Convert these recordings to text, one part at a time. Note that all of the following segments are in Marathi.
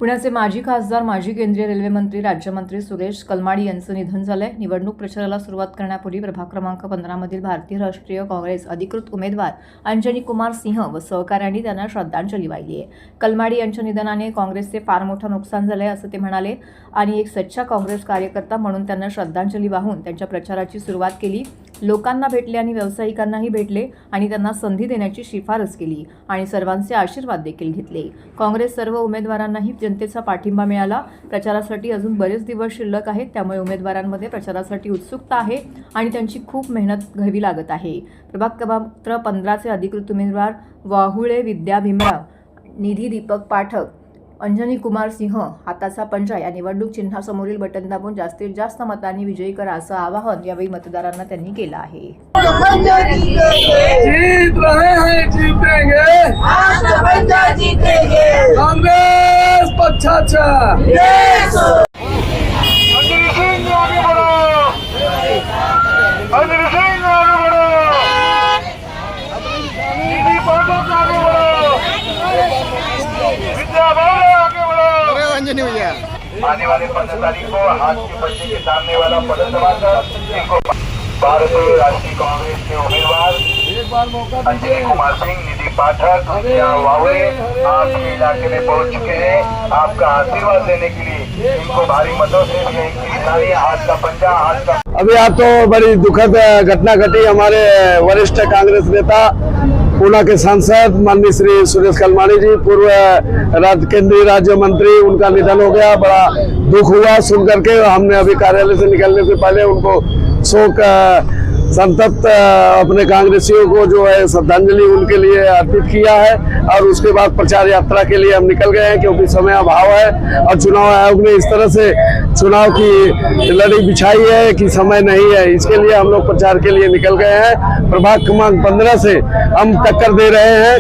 पुण्याचे माजी खासदार माजी केंद्रीय रेल्वे मंत्री राज्यमंत्री सुरेश कलमाडी यांचं निधन झालंय। निवडणूक प्रचाराला सुरुवात करण्यापूर्वी प्रभाग क्रमांक 15 मधील भारतीय राष्ट्रीय काँग्रेस अधिकृत उमेदवार अंजनी कुमार सिंह व सहकाऱ्यांनी त्यांना श्रद्धांजली वाहिली आहे। कलमाडी यांच्या निधनाने काँग्रेसचे फार मोठं नुकसान झालंय असं ते म्हणाले आणि एक सच्चा काँग्रेस कार्यकर्ता म्हणून त्यांना श्रद्धांजली वाहून त्यांच्या प्रचाराची सुरुवात केली। लोकांना भेटले आणि व्यावसायिकांनाही भेटले आणि त्यांना संधी देण्याची शिफारस केली आणि सर्वांचे आशीर्वाद देखील घेतले। काँग्रेस सर्व उमेदवारांनाही जनतेचा पाठिंबा मिळाला। प्रचारासाठी अजून बरेच दिवस शिल्लक आहेत, त्यामुळे उमेदवारांमध्ये प्रचारासाठी उत्सुकता आहे आणि त्यांची खूप मेहनत घ्यावी लागत आहे। प्रभाग क्रमांक 15 चे अधिकृत उमेदवार वाहुळे विद्या भीमराव, निधी दीपक पाठक, अंजनी कुमार सिंह हाताचा पंजा या निवडणूक चिन्हासमोरील बटन दाबून जास्तीत जास्त मतांनी विजयी करा असं आवाहन यावेळी मतदारांना त्यांनी केलं आहे। जीत रहे हैं, जीतेंगे, कांग्रेस पक्षाचा अंजनी सिंह आगे बढ़ो, अंजनी सिंह आगे बढ़ो, निधि पाठक आगे बढ़ो, विद्या भावे आगे बढ़ो। अंजनी भैया आने वाले 15 तारीख को हाथ के पंजे के सामने वाला पलट दबाकर इनको भारतीय राष्ट्रीय कांग्रेस के उम्मीदवार अंजनी कुमार सिंह, निधि पाठक, विद्या वाहुले आपके इलाके में पहुंच चुके हैं। आपका आशीर्वाद लेने के लिए इनको भारी मतों से निशानी हाथ का पंजा, हाथ का। अभी आप तो बड़ी दुखद घटना घटी। हमारे वरिष्ठ कांग्रेस नेता पूना के सांसद माननीय श्री सुरेश कलमाड़ी जी, पूर्व केंद्रीय राज्य मंत्री, उनका निधन हो गया। बड़ा दुख हुआ सुन करके। हमने अभी कार्यालय से निकलने से पहले उनको शोक संतप्त अपने कांग्रेसियों को जो है श्रद्धांजलि उनके लिए अर्पित किया है और उसके बाद प्रचार यात्रा के लिए हम निकल गए हैं, क्योंकि समय अभाव है और चुनाव आयोग ने इस तरह से चुनाव की लड़ी बिछाई है कि समय नहीं है। इसके लिए हम लोग प्रचार के लिए निकल गए हैं। प्रभाग क्रमांक 15 से हम टक्कर दे रहे हैं।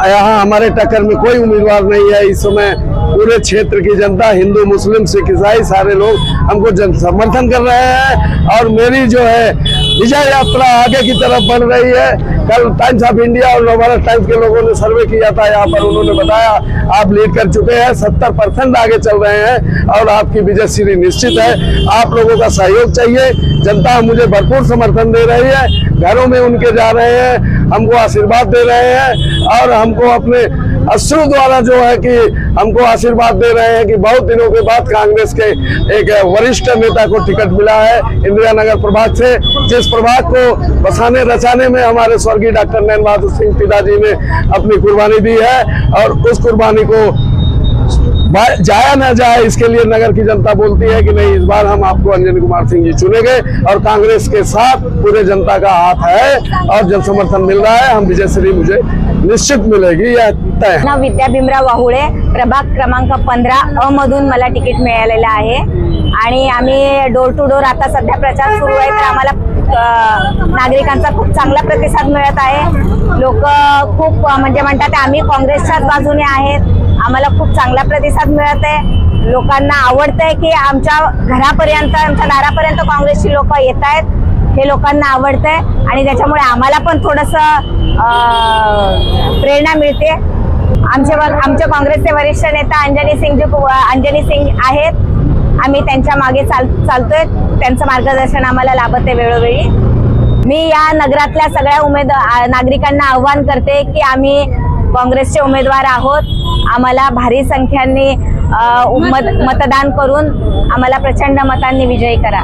यहाँ हमारे टक्कर में कोई उम्मीदवार नहीं है। इस समय पूरे क्षेत्र की जनता, हिंदू मुस्लिम सिख ईसाई सारे लोग हमको जन समर्थन कर रहे हैं और मेरी जो है विजय यात्रा आगे की तरफ बढ़ रही है। कल टाइम्स ऑफ इंडिया और नवभारत टाइम्स के लोगों ने सर्वे किया था, यहाँ पर उन्होंने बताया आप लीड कर चुके हैं, 70% आगे चल रहे हैं और आपकी विजय श्री निश्चित है। आप लोगों का सहयोग चाहिए। जनता मुझे भरपूर समर्थन दे रही है, घरों में उनके जा रहे हैं, हमको आशीर्वाद दे रहे हैं और हमको अपने अश्रु द्वारा जो है कि हमको आशीर्वाद दे रहे हैं कि बहुत दिनों के बाद कांग्रेस के एक वरिष्ठ नेता को टिकट मिला है इंदिरा नगर प्रभाग से। जिस प्रभाग को बसाने रचाने में हमारे स्वर्गीय डॉक्टर नैन बहादुर सिंह पिताजी ने अपनी कुर्बानी दी है और उस कुर्बानी को जाया न जाए, इसके लिए नगर की जनता बोलती है कि नहीं, इस बार हम आपको अंजनी कुमार सिंह जी चुनेंगे और कांग्रेस के साथ पूरे जनता का हाथ है और जन समर्थन मिल रहा है। हम विजय श्री मुझे निश्चित मिलेगी, यह तय है। विद्या भीमराव वाहुळे, प्रभाग क्रमांक 15 अ मधून मला तिकीट मिळालेलं आहे आणि आम्ही डोर टू डोर आता सध्या प्रचार सुरू आहे, तर आम्हाला नागरिकांचा खूप चांगला प्रतिसाद मिळत आहे। लोक खूप म्हणजे म्हणतात आम्ही काँग्रेसच्याच बाजूने आहेत, आम्हाला खूप चांगला प्रतिसाद मिळत आहे। लोकांना आवडतंय की आमच्या घरापर्यंत, आमच्या दारापर्यंत काँग्रेसची लोक येत आहेत, हे लोकांना आवडतंय आणि त्याच्यामुळे आम्हाला पण थोडंसं प्रेरणा मिळते। आमचे काँग्रेसचे वरिष्ठ नेता अंजनी सिंग आहेत, आम्ही त्यांच्या मागे चालतोय, त्यांचं मार्गदर्शन आम्हाला लाभत आहे वेळोवेळी। मी या नगरातल्या सगळ्या नागरिकांना आव्हान करते की आम्ही काँग्रेसचे उमेदवार आहोत, आम्हाला भारी संख्येने मतदान करून आम्हाला प्रचंड मतांनी विजयी करा।